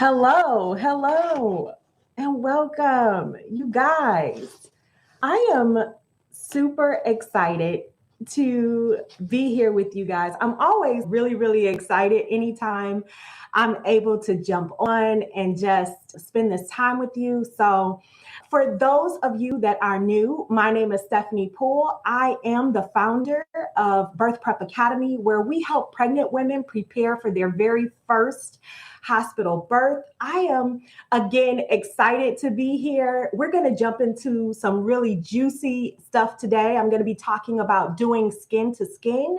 Hello, and welcome, you guys. I am super excited to be here with you guys. I'm always really excited anytime I'm able to jump on and just spend this time with you. So, for those of you that are new, my name is Stephanie Poole. I am the founder of Birth Prep Academy, where we help pregnant women prepare for their very first hospital birth. I am again excited to be here. We're going to jump into some really juicy stuff today. I'm going to be talking about doing skin to skin.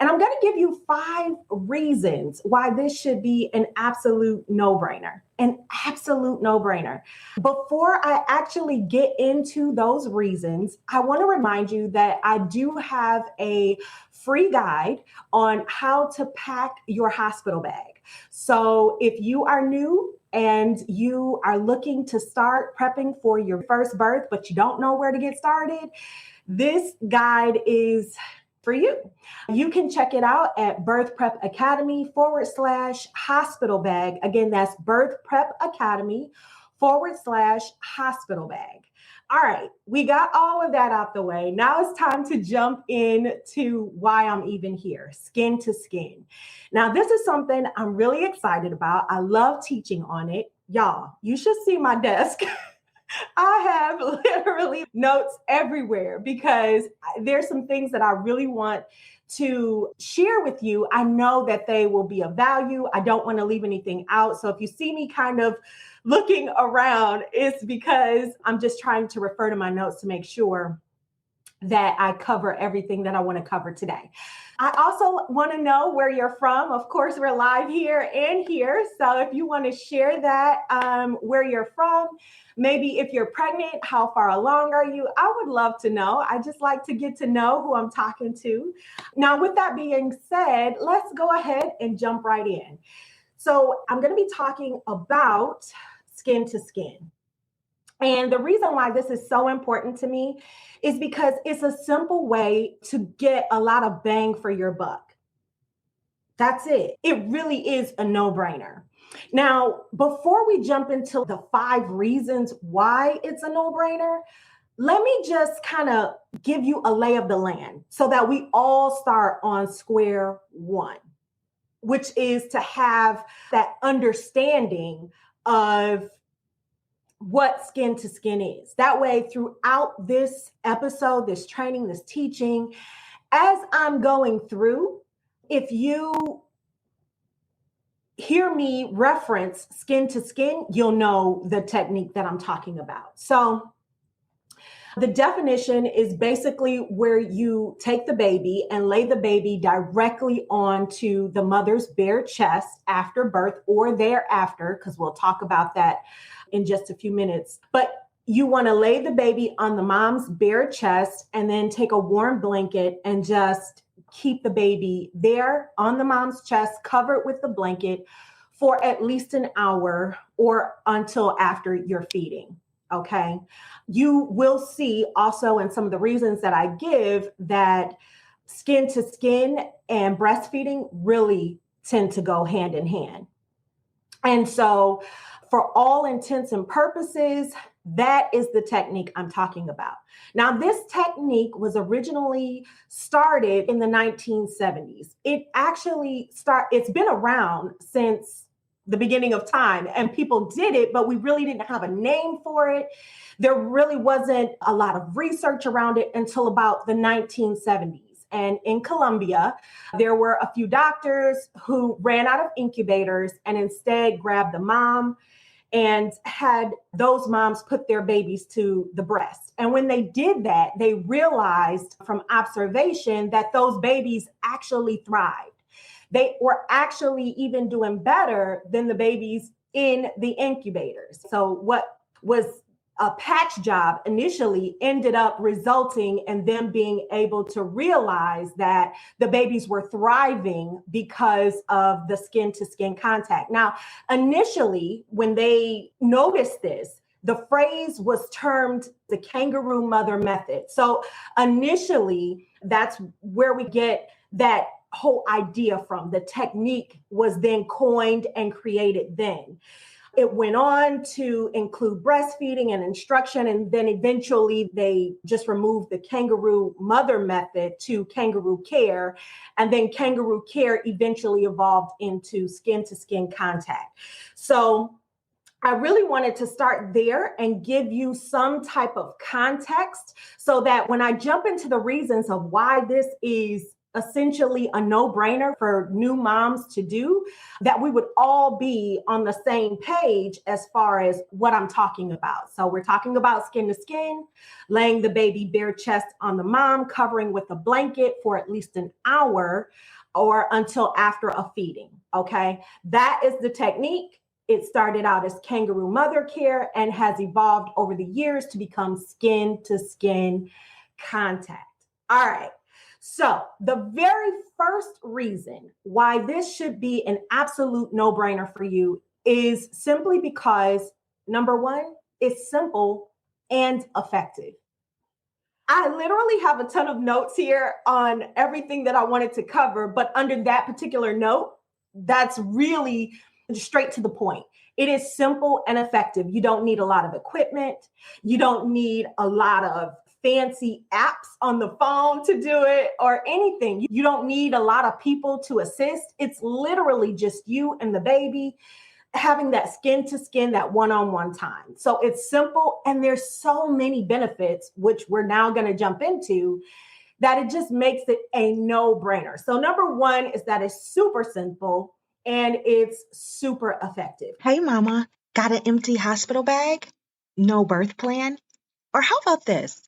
And I'm going to give you 5 reasons why this should be an absolute no-brainer. An absolute no-brainer. Before I actually get into those reasons, I want to remind you that I do have a free guide on how to pack your hospital bag. So if you are new and you are looking to start prepping for your first birth, but you don't know where to get started, this guide is for you. You can check it out at Birth Prep Academy /hospital bag. Again, that's Birth Prep Academy /hospital bag. All right, we got all of that out the way. Now it's time to jump into why I'm even here, skin to skin. Now, this is something I'm really excited about. I love teaching on it. Y'all, you should see my desk. I have literally notes everywhere because there's some things that I really want to share with you. I know that they will be of value. I don't want to leave anything out. So if you see me kind of looking around, it's because I'm just trying to refer to my notes to make sure that I cover everything that I want to cover today. I also want to know where you're from. Of course, we're live here and here. So if you want to share that, where you're from, maybe if you're pregnant, how far along are you? I would love to know. I just like to get to know who I'm talking to. Now, with that being said, let's go ahead and jump right in. So I'm going to be talking about skin to skin. And the reason why this is so important to me is because it's a simple way to get a lot of bang for your buck. That's it. It really is a no-brainer. Now, before we jump into the 5 reasons why it's a no-brainer, let me just kind of give you a lay of the land so that we all start on square one, which is to have that understanding of what skin to skin is. That way, throughout this episode, this training, this teaching, as I'm going through, if you hear me reference skin to skin, you'll know the technique that I'm talking about. So the definition is basically where you take the baby and lay the baby directly onto the mother's bare chest after birth or thereafter, because we'll talk about that in just a few minutes. But you want to lay the baby on the mom's bare chest and then take a warm blanket and just keep the baby there on the mom's chest, covered with the blanket for at least an hour or until after you're feeding. Okay. You will see also in some of the reasons that I give that skin to skin and breastfeeding really tend to go hand in hand. And so for all intents and purposes, that is the technique I'm talking about. Now, this technique was originally started in the 1970s. It's been around since the beginning of time, and people did it, but we really didn't have a name for it. There really wasn't a lot of research around it until about the 1970s. And in Colombia, there were a few doctors who ran out of incubators and instead grabbed the mom and had those moms put their babies to the breast. And when they did that, they realized from observation that those babies actually thrived. They were actually even doing better than the babies in the incubators. So what was a patch job initially ended up resulting in them being able to realize that the babies were thriving because of the skin to skin contact. Now, initially, when they noticed this, the phrase was termed the kangaroo mother method. So initially, that's where we get that whole idea from. The technique was then coined and created then. It went on to include breastfeeding and instruction, and then eventually they just removed the kangaroo mother method to kangaroo care, and then kangaroo care eventually evolved into skin-to-skin contact. So I really wanted to start there and give you some type of context so that when I jump into the reasons of why this is essentially a no-brainer for new moms to do, that we would all be on the same page as far as what I'm talking about. So we're talking about skin to skin, laying the baby bare chest on the mom, covering with a blanket for at least an hour or until after a feeding. Okay, that is the technique. It started out as kangaroo mother care and has evolved over the years to become skin to skin contact. All right. So the very first reason why this should be an absolute no-brainer for you is simply because, number one, it's simple and effective. I literally have a ton of notes here on everything that I wanted to cover, but under that particular note, that's really straight to the point. It is simple and effective. You don't need a lot of equipment. You don't need a lot of fancy apps on the phone to do it or anything. You don't need a lot of people to assist. It's literally just you and the baby having that skin to skin, that one-on-one time. So it's simple, and there's so many benefits, which we're now going to jump into, that it just makes it a no-brainer. So number one is that it's super simple and it's super effective. Hey, mama, got an empty hospital bag? No birth plan? Or how about this?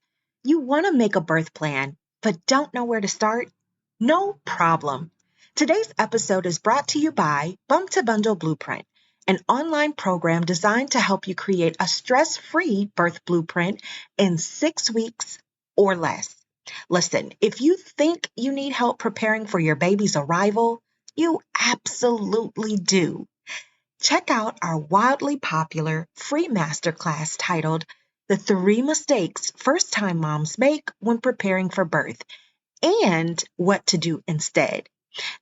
You want to make a birth plan, but don't know where to start? No problem. Today's episode is brought to you by Bump to Bundle Blueprint, an online program designed to help you create a stress-free birth blueprint in 6 weeks or less. Listen, if you think you need help preparing for your baby's arrival, you absolutely do. Check out our wildly popular free masterclass titled The 3 Mistakes First-Time Moms Make When Preparing for Birth and What to Do Instead.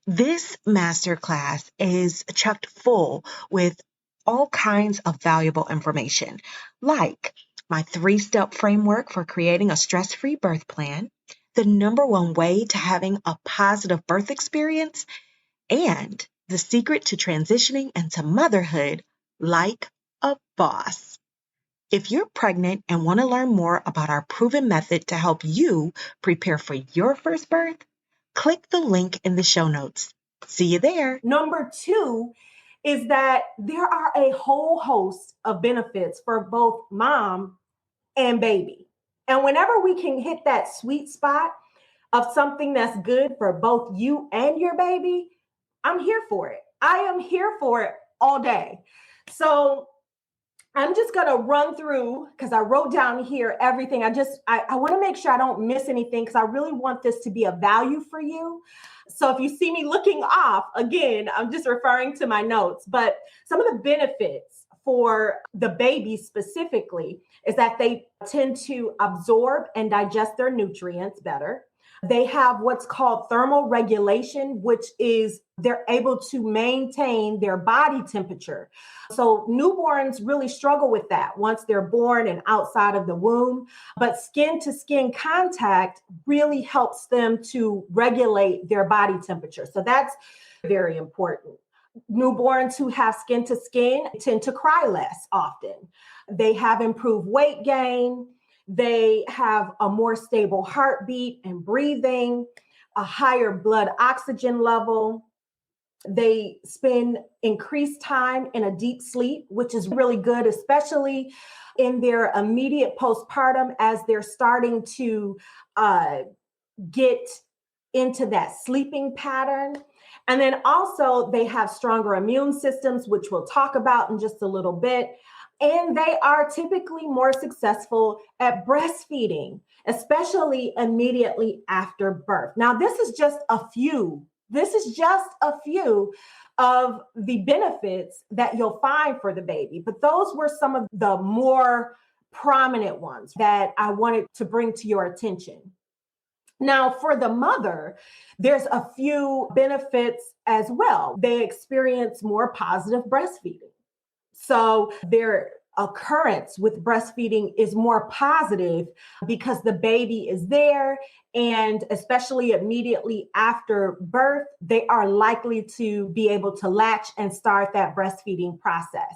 This masterclass is chocked full with all kinds of valuable information, like my 3-step framework for creating a stress-free birth plan, the number 1 way to having a positive birth experience, and the secret to transitioning into motherhood like a boss. If you're pregnant and want to learn more about our proven method to help you prepare for your first birth, click the link in the show notes. See you there. Number 2 is that there are a whole host of benefits for both mom and baby. And whenever we can hit that sweet spot of something that's good for both you and your baby, I'm here for it. I am here for it all day. So I'm just going to run through, because I wrote down here everything. I want to make sure I don't miss anything, because I really want this to be a value for you. So if you see me looking off, again, I'm just referring to my notes. But some of the benefits for the baby specifically is that they tend to absorb and digest their nutrients better. They have what's called thermal regulation, which is they're able to maintain their body temperature. So newborns really struggle with that once they're born and outside of the womb. But skin to skin contact really helps them to regulate their body temperature. So that's very important. Newborns who have skin to skin tend to cry less often. They have improved weight gain. They have a more stable heartbeat and breathing, a higher blood oxygen level. They spend increased time in a deep sleep, which is really good, especially in their immediate postpartum as they're starting to get into that sleeping pattern. And then also they have stronger immune systems, which we'll talk about in just a little bit. And they are typically more successful at breastfeeding, especially immediately after birth. Now, this is just a few of the benefits that you'll find for the baby. But those were some of the more prominent ones that I wanted to bring to your attention. Now, for the mother, there's a few benefits as well. They experience more positive breastfeeding. So their occurrence with breastfeeding is more positive because the baby is there. And especially immediately after birth, they are likely to be able to latch and start that breastfeeding process.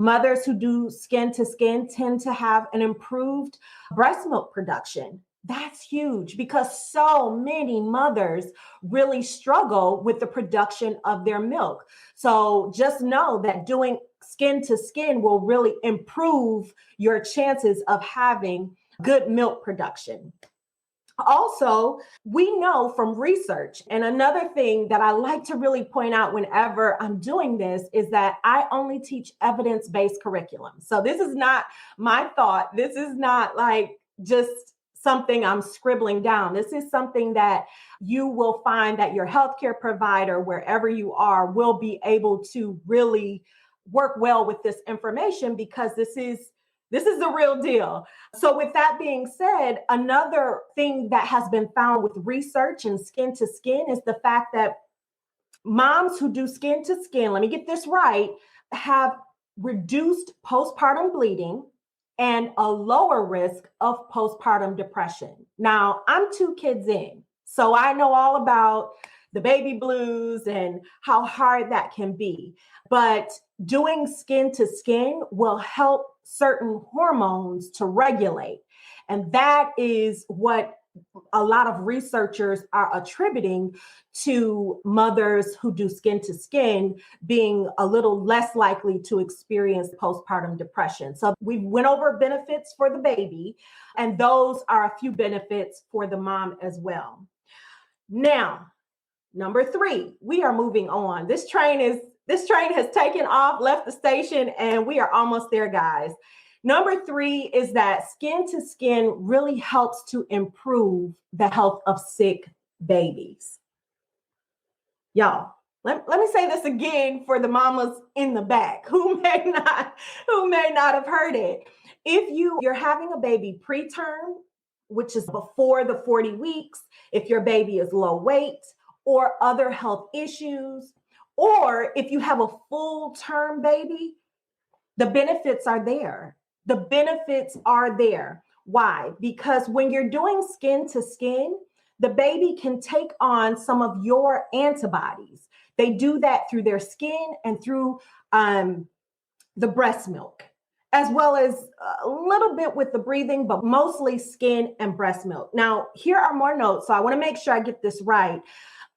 Mothers who do skin to skin tend to have an improved breast milk production. That's huge because so many mothers really struggle with the production of their milk. So just know that doing skin to skin will really improve your chances of having good milk production. Also, we know from research, and another thing that I like to really point out whenever I'm doing this is that I only teach evidence-based curriculum. So this is not my thought. This is not like just something I'm scribbling down. This is something that you will find that your healthcare provider, wherever you are, will be able to really work well with this information because this is the real deal. So with that being said, another thing that has been found with research and skin to skin is the fact that moms who do skin to skin, let me get this right, have reduced postpartum bleeding and a lower risk of postpartum depression. Now, I'm 2 kids in, so I know all about the baby blues and how hard that can be. But doing skin to skin will help certain hormones to regulate. And that is what a lot of researchers are attributing to mothers who do skin to skin being a little less likely to experience postpartum depression. So we went over benefits for the baby, and those are a few benefits for the mom as well. Now, number 3, we are moving on. This train has taken off, left the station, and we are almost there, guys. Number 3 is that skin to skin really helps to improve the health of sick babies. Y'all, let me say this again for the mamas in the back who may not have heard it. If you're having a baby preterm, which is before the 40 weeks, if your baby is low weight or other health issues, or if you have a full-term baby, the benefits are there. The benefits are there. Why? Because when you're doing skin to skin, the baby can take on some of your antibodies. They do that through their skin and through the breast milk, as well as a little bit with the breathing, but mostly skin and breast milk. Now, here are more notes. So I want to make sure I get this right.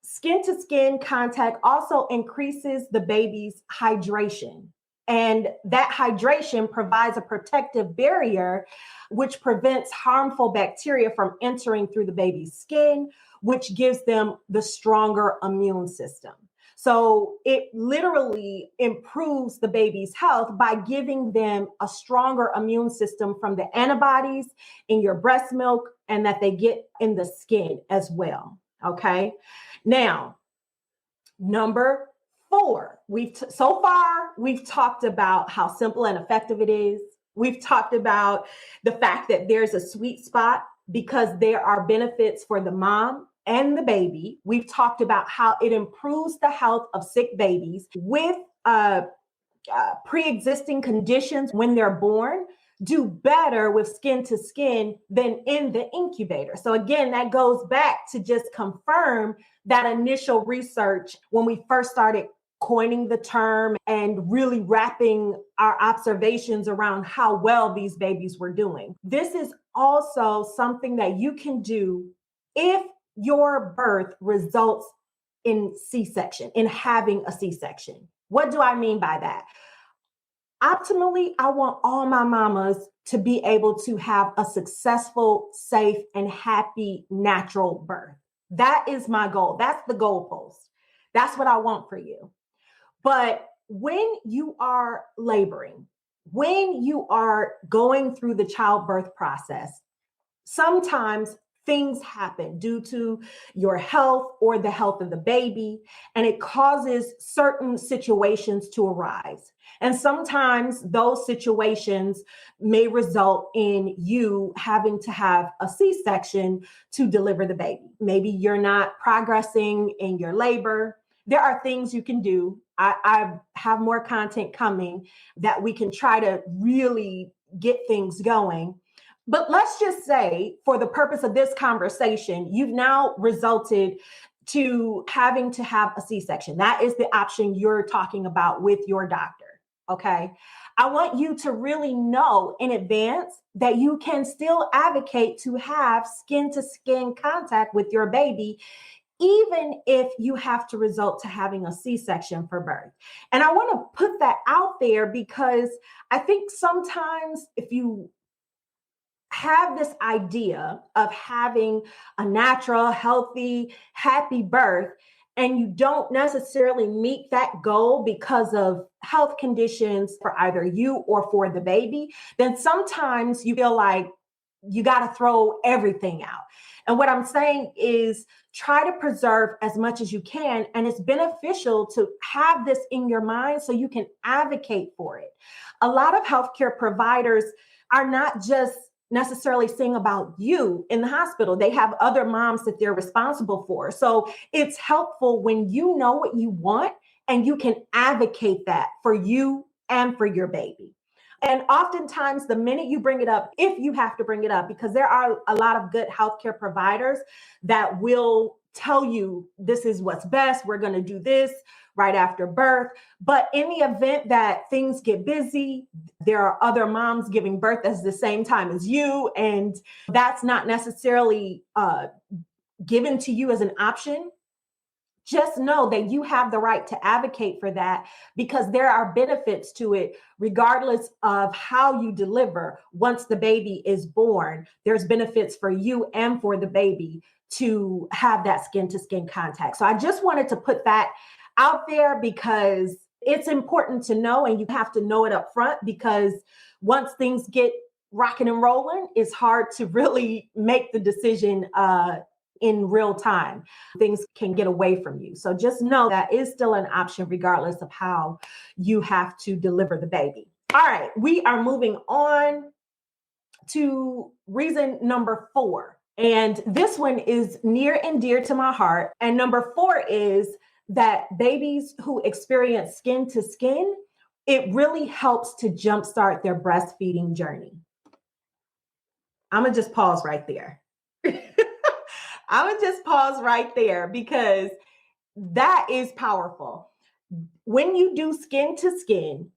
Skin to skin contact also increases the baby's hydration. And that hydration provides a protective barrier, which prevents harmful bacteria from entering through the baby's skin, which gives them the stronger immune system. So it literally improves the baby's health by giving them a stronger immune system from the antibodies in your breast milk and that they get in the skin as well. Okay. Now, number 4, so far we've talked about how simple and effective it is. We've talked about the fact that there's a sweet spot because there are benefits for the mom and the baby. We've talked about how it improves the health of sick babies with pre-existing conditions when they're born do better with skin to skin than in the incubator. So again, that goes back to just confirm that initial research when we first started coining the term and really wrapping our observations around how well these babies were doing. This is also something that you can do if your birth results in C-section, in having a C-section. What do I mean by that? Optimally, I want all my mamas to be able to have a successful, safe, and happy natural birth. That is my goal. That's the goalpost. That's what I want for you. But when you are laboring, when you are going through the childbirth process, sometimes things happen due to your health or the health of the baby, and it causes certain situations to arise. And sometimes those situations may result in you having to have a C-section to deliver the baby. Maybe you're not progressing in your labor. There are things you can do. I have more content coming that we can try to really get things going. But let's just say, for the purpose of this conversation, you've now resulted to having to have a C-section. That is the option you're talking about with your doctor. Okay. I want you to really know in advance that you can still advocate to have skin to skin contact with your baby, even if you have to result to having a C-section for birth. And I want to put that out there because I think sometimes if you have this idea of having a natural, healthy, happy birth, and you don't necessarily meet that goal because of health conditions for either you or for the baby, then sometimes you feel like you got to throw everything out. And what I'm saying is try to preserve as much as you can. And it's beneficial to have this in your mind so you can advocate for it. A lot of healthcare providers are not just necessarily saying about you in the hospital. They have other moms that they're responsible for. So it's helpful when you know what you want and you can advocate that for you and for your baby. And oftentimes, the minute you bring it up, if you have to bring it up, because there are a lot of good healthcare providers that will tell you this is what's best, we're going to do this right after birth. But in the event that things get busy, there are other moms giving birth at the same time as you, and that's not necessarily given to you as an option. Just know that you have the right to advocate for that because there are benefits to it, regardless of how you deliver. Once the baby is born, there's benefits for you and for the baby to have that skin to skin contact. So I just wanted to put that out there because it's important to know, and you have to know it up front, because once things get rocking and rolling, it's hard to really make the decision in real time. Things can get away from you. So just know that is still an option regardless of how you have to deliver the baby. All right, we are moving on to reason number 4. And this one is near and dear to my heart. And number 4 is that babies who experience skin to skin, it really helps to jumpstart their breastfeeding journey. I'm going to just pause right there. I would just pause right there because that is powerful. When you do skin to skin,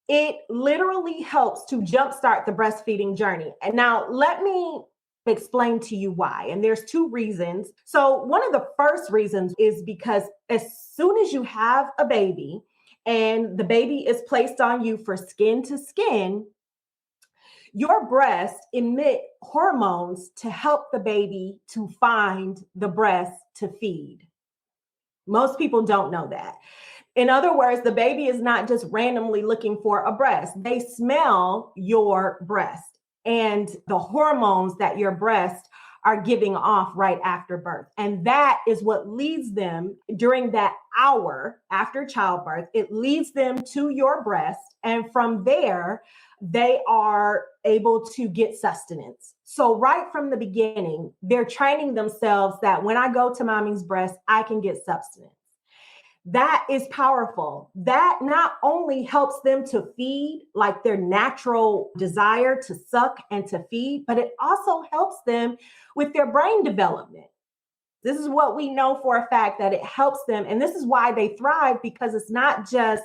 it literally helps to jumpstart the breastfeeding journey. And now let me explain to you why. And there's 2 reasons. So one of the first reasons is because as soon as you have a baby and the baby is placed on you for skin to skin, your breasts emit hormones to help the baby to find the breast to feed. Most people don't know that. In other words, the baby is not just randomly looking for a breast. They smell your breast and the hormones that your breasts are giving off right after birth. And that is what leads them during that hour after childbirth. It leads them to your breast. And from there, they are able to get sustenance. So right from the beginning, they're training themselves that when I go to mommy's breast, I can get sustenance. That is powerful. That not only helps them to feed like their natural desire to suck and to feed, but it also helps them with their brain development. This is what we know for a fact, that it helps them. And this is why they thrive, because it's not just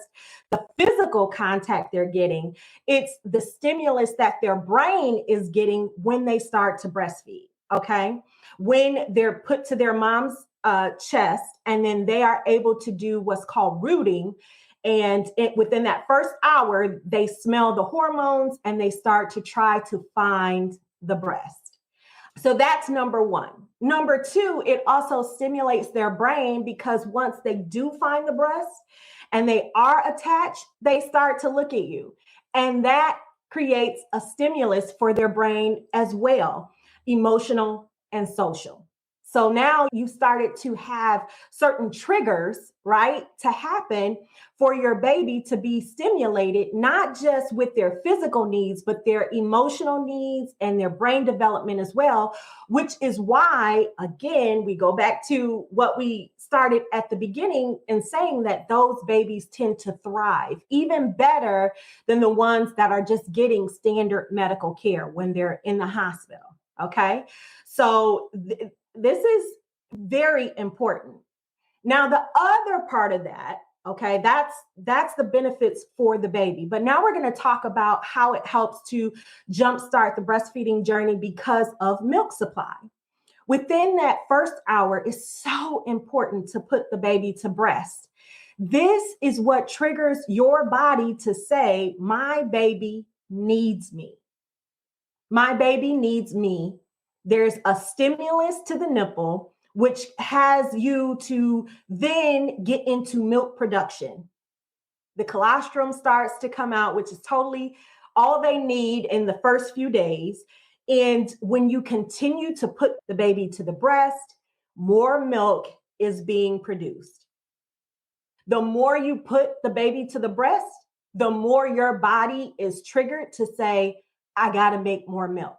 the physical contact they're getting, it's the stimulus that their brain is getting when they start to breastfeed. Okay. When they're put to their mom's chest, and then they are able to do what's called rooting. And within that first hour, they smell the hormones and they start to try to find the breast. So that's number 1. Number 2, it also stimulates their brain, because once they do find the breast and they are attached, they start to look at you. And that creates a stimulus for their brain as well, emotional and social. So now you started to have certain triggers, right, to happen for your baby to be stimulated, not just with their physical needs, but their emotional needs and their brain development as well, which is why, again, we go back to what we started at the beginning in saying that those babies tend to thrive even better than the ones that are just getting standard medical care when they're in the hospital. Okay. So this is very important. Now, the other part of that, okay, that's the benefits for the baby. But now we're going to talk about how it helps to jumpstart the breastfeeding journey because of milk supply. Within that first hour, it's so important to put the baby to breast. This is what triggers your body to say, my baby needs me. My baby needs me. There's a stimulus to the nipple, which has you to then get into milk production. The colostrum starts to come out, which is totally all they need in the first few days. And when you continue to put the baby to the breast, more milk is being produced. The more you put the baby to the breast, the more your body is triggered to say, I got to make more milk.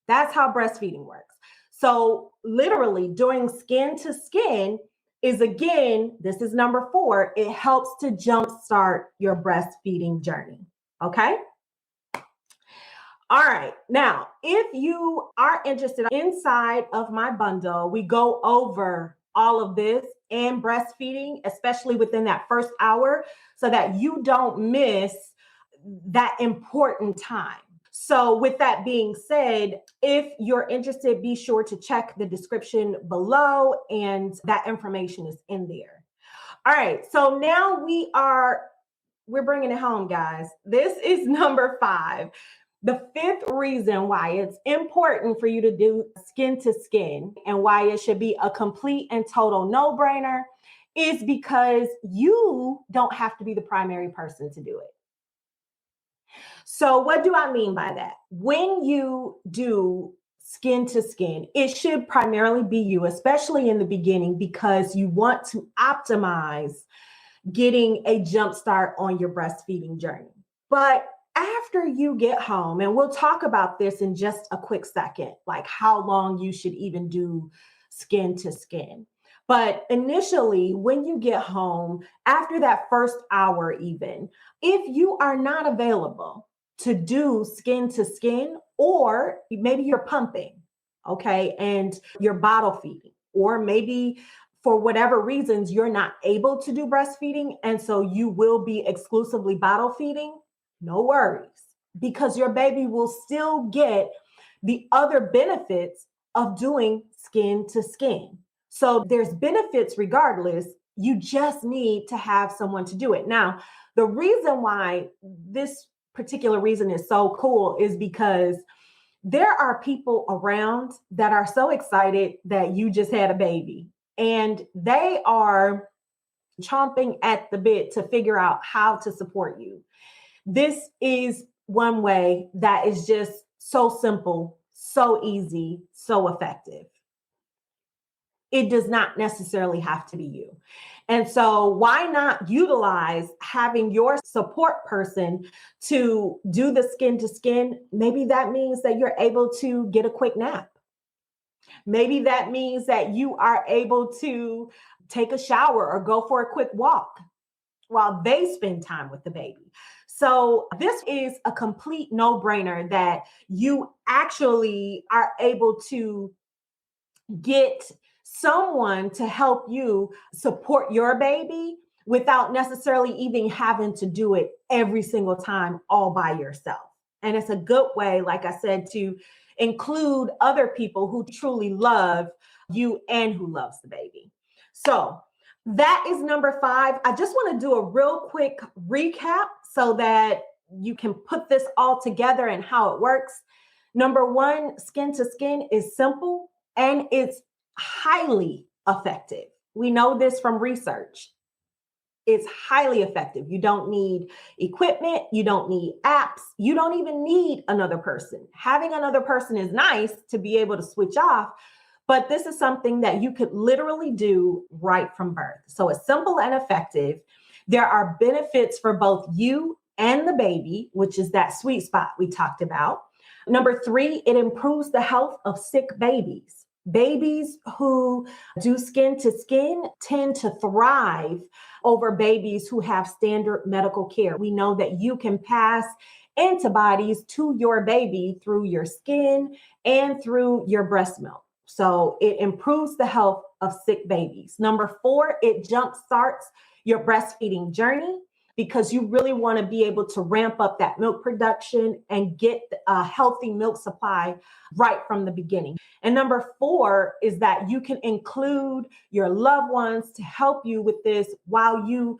That's how breastfeeding works. So literally doing skin to skin is, again, this is number 4. It helps to jumpstart your breastfeeding journey. Okay. All right. Now, if you are interested, inside of my bundle, we go over all of this and breastfeeding, especially within that first hour, so that you don't miss that important time. So with that being said, if you're interested, be sure to check the description below, and that information is in there. All right. So now we're bringing it home, guys. This is number 5. The 5th reason why it's important for you to do skin to skin and why it should be a complete and total no-brainer is because you don't have to be the primary person to do it. So what do I mean by that? When you do skin to skin, it should primarily be you, especially in the beginning, because you want to optimize getting a jump start on your breastfeeding journey. But after you get home, and we'll talk about this in just a quick second, like how long you should even do skin to skin. But initially, when you get home, after that first hour even, if you are not available to do skin to skin, or maybe you're pumping, okay, and you're bottle feeding, or maybe for whatever reasons, you're not able to do breastfeeding, and so you will be exclusively bottle feeding, no worries, because your baby will still get the other benefits of doing skin to skin. So there's benefits regardless. You just need to have someone to do it. Now, the reason why this particular reason is so cool is because there are people around that are so excited that you just had a baby, and they are chomping at the bit to figure out how to support you. This is one way that is just so simple, so easy, so effective. It does not necessarily have to be you. And so why not utilize having your support person to do the skin to skin? Maybe that means that you're able to get a quick nap. Maybe that means that you are able to take a shower or go for a quick walk while they spend time with the baby. So this is a complete no-brainer that you actually are able to get someone to help you support your baby without necessarily even having to do it every single time all by yourself. And it's a good way, like I said, to include other people who truly love you and who loves the baby. So that is number 5. I just want to do a real quick recap so that you can put this all together and how it works. Number 1, skin to skin is simple and it's highly effective. We know this from research. It's highly effective. You don't need equipment. You don't need apps. You don't even need another person. Having another person is nice to be able to switch off, But this is something that you could literally do right from birth. So it's simple and effective. There are benefits for both you and the baby, which is that sweet spot we talked about. Number 3, it improves the health of sick babies. Babies who do skin to skin tend to thrive over babies who have standard medical care. We know that you can pass antibodies to your baby through your skin and through your breast milk. So it improves the health of sick babies. Number 4, it jumpstarts your breastfeeding journey because you really want to be able to ramp up that milk production and get a healthy milk supply right from the beginning. And number 4 is that you can include your loved ones to help you with this while you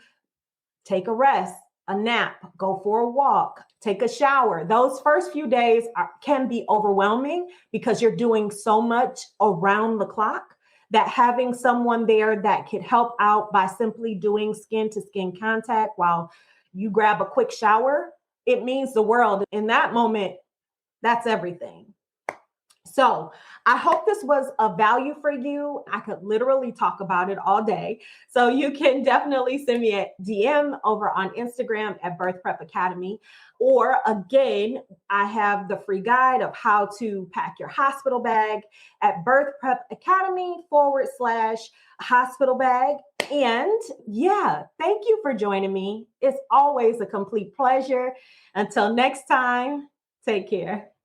take a rest, a nap, go for a walk, take a shower. Those first few days can be overwhelming because you're doing so much around the clock that having someone there that could help out by simply doing skin to skin contact while you grab a quick shower, it means the world. In that moment, that's everything. So I hope this was of value for you. I could literally talk about it all day. So you can definitely send me a DM over on Instagram at Birth Prep Academy. Or again, I have the free guide of how to pack your hospital bag at Birth Prep Academy /hospital bag. And yeah, thank you for joining me. It's always a complete pleasure. Until next time, take care.